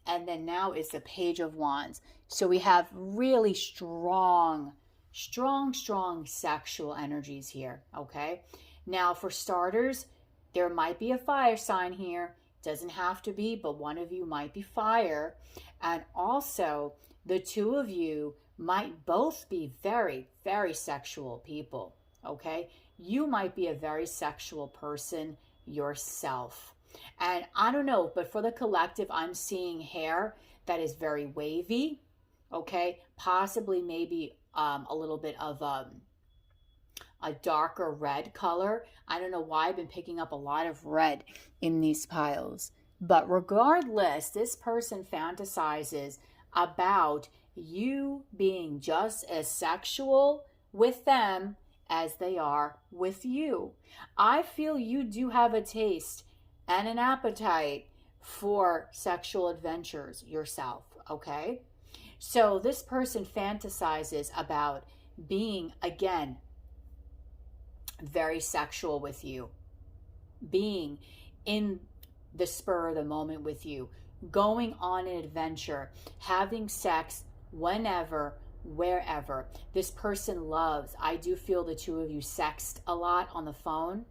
And then now is the Page of Wands. So we have really strong sexual energies here, okay? Now for starters, there might be a fire sign here. Doesn't have to be, but one of you might be fire. And also, the two of you might both be very, very sexual people, okay? You might be a very sexual person yourself. And I don't know, but for the collective, I'm seeing hair that is very wavy, okay? Possibly maybe a little bit of a darker red color. I don't know why I've been picking up a lot of red in these piles. But regardless, this person fantasizes about you being just as sexual with them as they are with you. I feel you do have a taste and an appetite for sexual adventures yourself, okay? So this person fantasizes about being, again, very sexual with you, being in the spur of the moment with you, going on an adventure, having sex whenever, wherever. This person loves, I do feel the two of you sext a lot on the phone.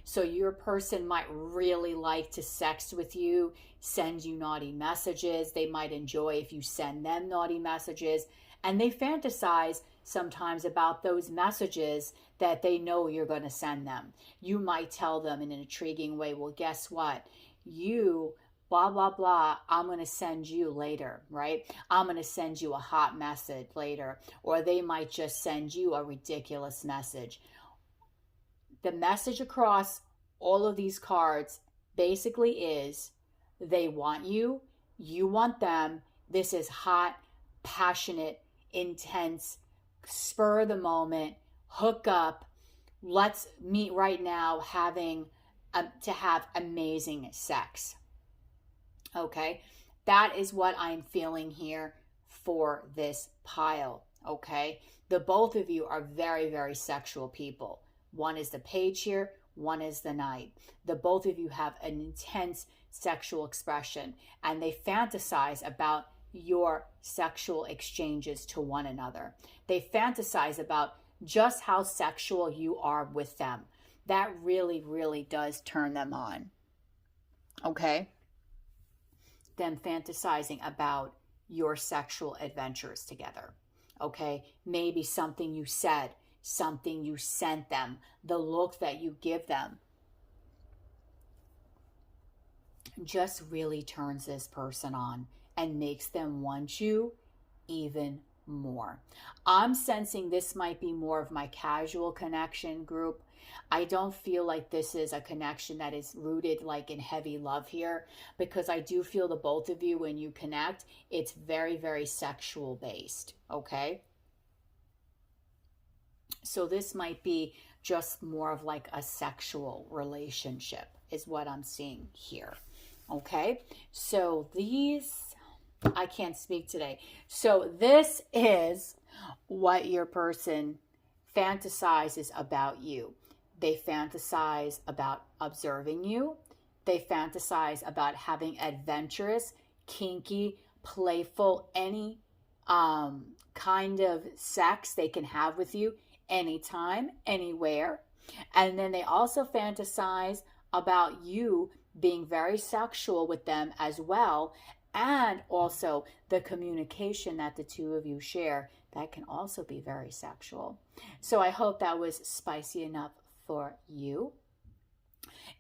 So your person might really like to sext with you, send you naughty messages. They might enjoy if you send them naughty messages. And they fantasize sometimes about those messages that they know you're going to send them. You might tell them in an intriguing way, well, guess what? You, blah, blah, blah, I'm going to send you later, right? I'm going to send you a hot message later. Or they might just send you a ridiculous message. The message across all of these cards basically is they want you, you want them. This is hot, passionate, intense, spur of the moment, hook up, let's meet right now, having to have amazing sex. Okay, that is what I'm feeling here for this pile. Okay, the both of you are very, very sexual people. One is the Page here, one is the Knight. The both of you have an intense sexual expression, and they fantasize about your sexual exchanges to one another. They fantasize about just how sexual you are with them. That really, really does turn them on. Okay? Them fantasizing about your sexual adventures together. Okay? Maybe something you said, something you sent them, the look that you give them, just really turns this person on and makes them want you even more. I'm sensing this might be more of my casual connection group. I don't feel like this is a connection that is rooted like in heavy love here, because I do feel the both of you, when you connect, it's very, very sexual based, okay? So this might be just more of like a sexual relationship is what I'm seeing here. Okay, so these, I can't speak today. So this is what your person fantasizes about you. They fantasize about observing you. They fantasize about having adventurous, kinky, playful, any kind of sex they can have with you anytime, anywhere. And then they also fantasize about you being very sexual with them as well. And also the communication that the two of you share, that can also be very sexual. So I hope that was spicy enough for you.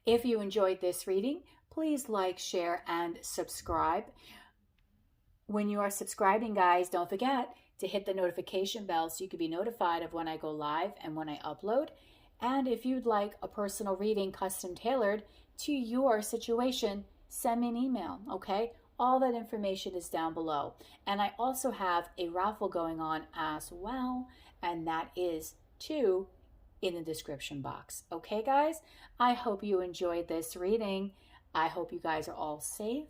If you enjoyed this reading, please like, share, and subscribe. When you are subscribing, guys, don't forget to hit the notification bell so you can be notified of when I go live and when I upload. And if you'd like a personal reading custom tailored to your situation, send me an email, okay? All that information is down below. And I also have a raffle going on as well, and that is too in the description box. Okay, guys? I hope you enjoyed this reading. I hope you guys are all safe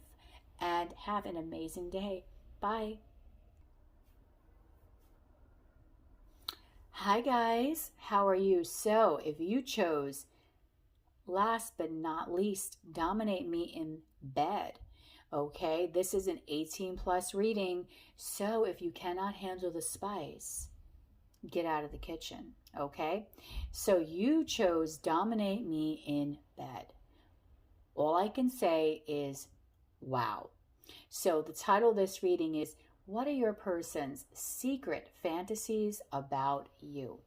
and have an amazing day. Bye. Hi, guys. How are you? So, if you chose, last but not least, dominate me in bed, okay? This is an 18+ reading, so if you cannot handle the spice, get out of the kitchen, okay? So you chose dominate me in bed. All I can say is, wow. So the title of this reading is, what are your person's secret fantasies about you?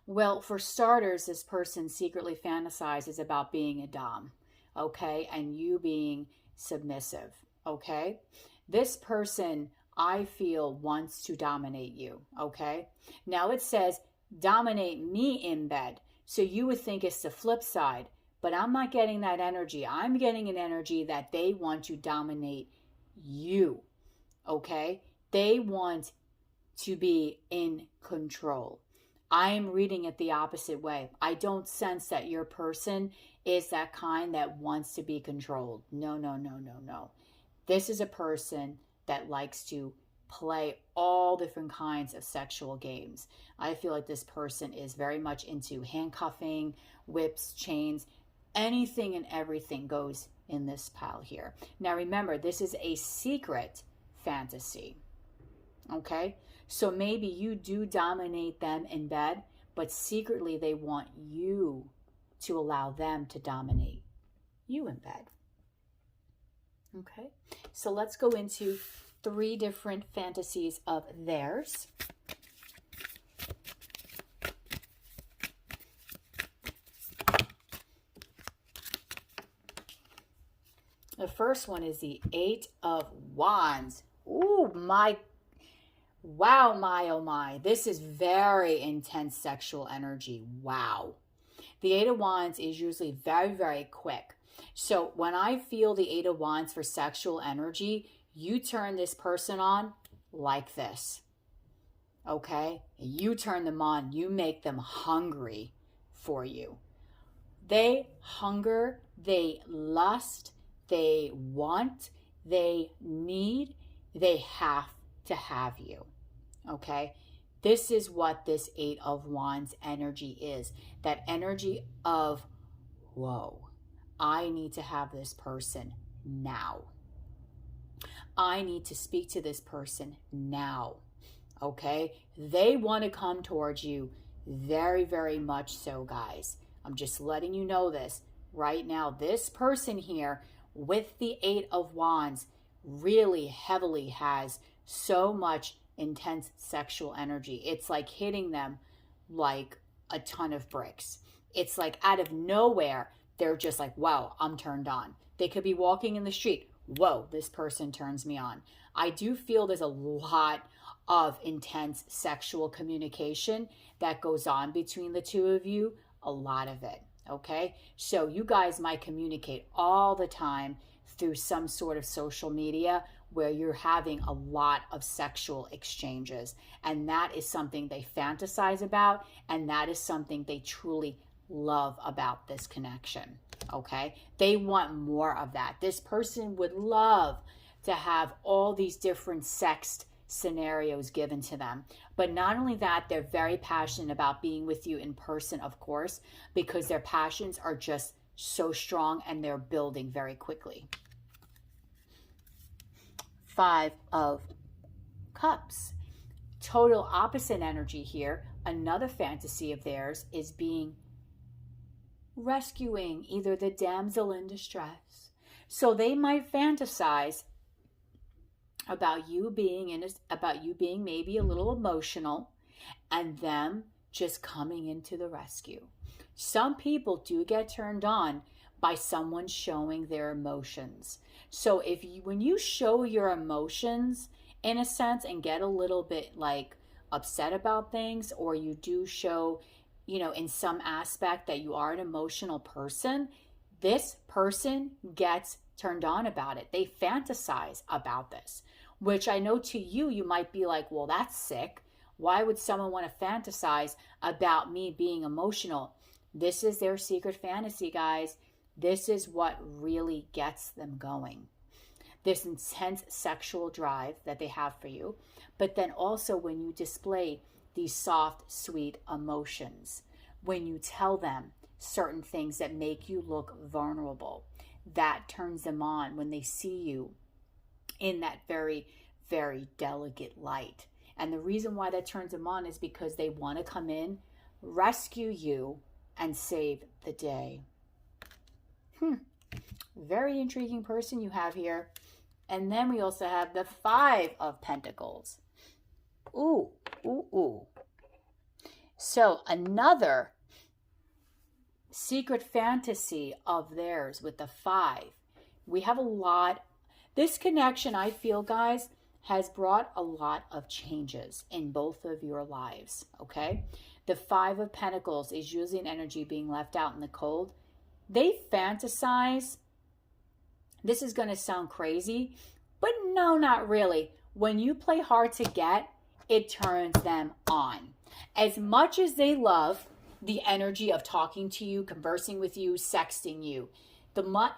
Well, for starters, this person secretly fantasizes about being a dom, okay? And you being submissive, okay? This person, I feel, wants to dominate you, okay? Now it says, dominate me in bed. So you would think it's the flip side, but I'm not getting that energy. I'm getting an energy that they want to dominate you, okay? They want to be in control. I am reading it the opposite way. I don't sense that your person is that kind that wants to be controlled. No, no, no, no, no. This is a person that likes to play all different kinds of sexual games. I feel like this person is very much into handcuffing, whips, chains, anything and everything goes in this pile here. Now remember, this is a secret fantasy, okay? So maybe you do dominate them in bed, but secretly they want you to allow them to dominate you in bed. Okay, so let's go into 3 different fantasies of theirs. The first one is the 8 of Wands. Ooh, my, wow, my, oh my. This is very intense sexual energy. Wow. The 8 of Wands is usually very, very quick. So when I feel the 8 of Wands for sexual energy, you turn this person on like this, okay? You turn them on. You make them hungry for you. They hunger, they lust, they want, they need, they have to have you, okay? This is what this 8 of Wands energy is. That energy of, whoa, I need to have this person now. I need to speak to this person now, okay? They want to come towards you very, very much so, guys. I'm just letting you know this right now. This person here with the 8 of Wands really heavily has so much intense sexual energy. It's like hitting them like a ton of bricks. It's like out of nowhere, they're just like, wow, I'm turned on. They could be walking in the street. Whoa, this person turns me on. I do feel there's a lot of intense sexual communication that goes on between the two of you. A lot of it, okay? So you guys might communicate all the time through some sort of social media where you're having a lot of sexual exchanges. And that is something they fantasize about, and that is something they truly love about this connection, okay? They want more of that. This person would love to have all these different sexed scenarios given to them. But not only that, they're very passionate about being with you in person, of course, because their passions are just so strong and they're building very quickly. 5 of Cups. Total opposite energy here. Another fantasy of theirs is rescuing either the damsel in distress. So they might fantasize about you being maybe a little emotional and them just coming into the rescue. Some people do get turned on by someone showing their emotions. So when you show your emotions in a sense and get a little bit like upset about things, or you do show, in some aspect that you are an emotional person, this person gets turned on about it. They fantasize about this, which I know to you, you might be like, well, that's sick. Why would someone want to fantasize about me being emotional? This is their secret fantasy, guys. This is what really gets them going. This intense sexual drive that they have for you. But then also when you display these soft, sweet emotions, when you tell them certain things that make you look vulnerable, that turns them on when they see you in that very, very delicate light. And the reason why that turns them on is because they want to come in, rescue you, and save the day. Very intriguing person you have here. And then we also have the 5 of Pentacles. Ooh. So another secret fantasy of theirs with the 5. We have a lot. This connection, I feel, guys, has brought a lot of changes in both of your lives, okay? The 5 of Pentacles is usually an energy being left out in the cold. They fantasize. This is going to sound crazy, but no, not really. When you play hard to get, it turns them on. As much as they love the energy of talking to you, conversing with you, sexting you,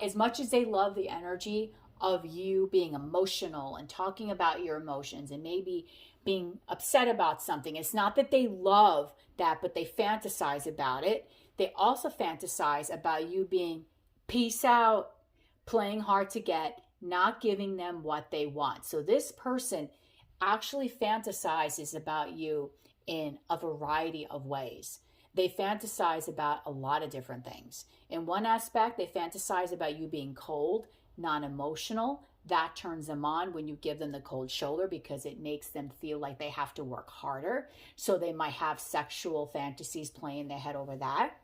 as much as they love the energy of you being emotional and talking about your emotions and maybe being upset about something, it's not that they love that, but they fantasize about it. They also fantasize about you being peace out, playing hard to get, not giving them what they want. So this person actually fantasizes about you in a variety of ways. They fantasize about a lot of different things. In one aspect, they fantasize about you being cold, non-emotional. That turns them on when you give them the cold shoulder because it makes them feel like they have to work harder. So they might have sexual fantasies playing their head over that.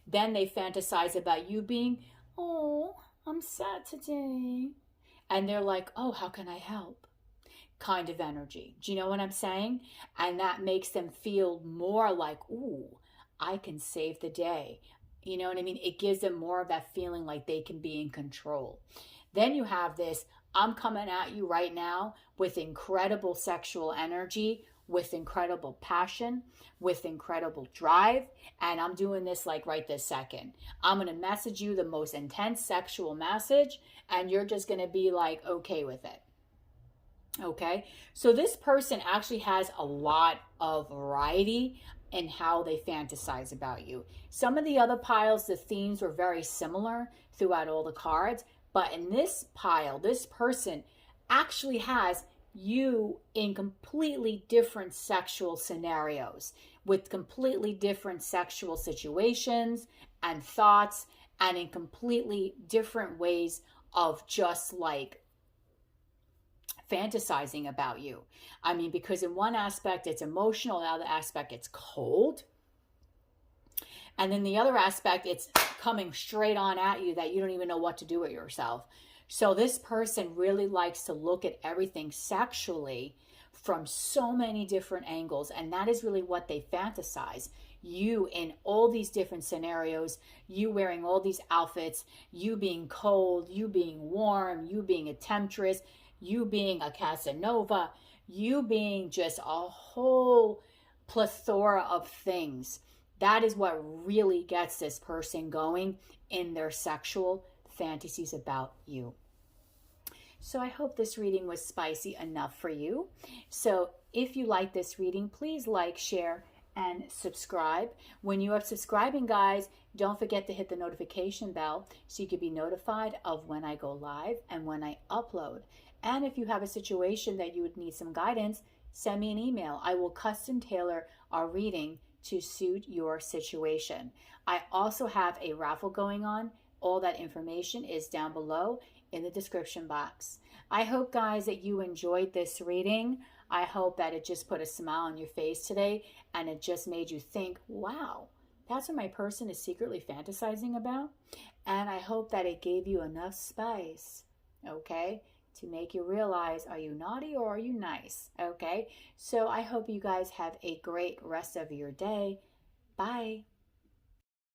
Then they fantasize about you being, oh, I'm sad today. And they're like, oh, how can I help? Kind of energy. Do you know what I'm saying? And that makes them feel more like, ooh, I can save the day. You know what I mean? It gives them more of that feeling like they can be in control. Then you have this, I'm coming at you right now with incredible sexual energy, with incredible passion, with incredible drive, and I'm doing this like right this second. I'm going to message you the most intense sexual message, and you're just going to be like okay with it. Okay? So this person actually has a lot of variety in how they fantasize about you. Some of the other piles, the themes were very similar throughout all the cards, but in this pile, this person actually has you in completely different sexual scenarios with completely different sexual situations and thoughts, and in completely different ways of just like fantasizing about you. I mean, because in one aspect it's emotional, the other aspect it's cold, and then the other aspect it's coming straight on at you that you don't even know what to do with yourself. So this person really likes to look at everything sexually from so many different angles, and that is really what they fantasize. You in all these different scenarios, you wearing all these outfits, you being cold, you being warm, you being a temptress, you being a Casanova, you being just a whole plethora of things. That is what really gets this person going in their sexual fantasies about you. So I hope this reading was spicy enough for you. So if you like this reading, please like, share, and subscribe. When you are subscribing, guys, don't forget to hit the notification bell so you can be notified of when I go live and when I upload. And if you have a situation that you would need some guidance, send me an email. I will custom tailor our reading to suit your situation. I also have a raffle going on. All that information is down below in the description box. I hope, guys, that you enjoyed this reading. I hope that it just put a smile on your face today and it just made you think, wow, that's what my person is secretly fantasizing about. And I hope that it gave you enough spice, okay, to make you realize, are you naughty or are you nice? Okay, so I hope you guys have a great rest of your day. Bye.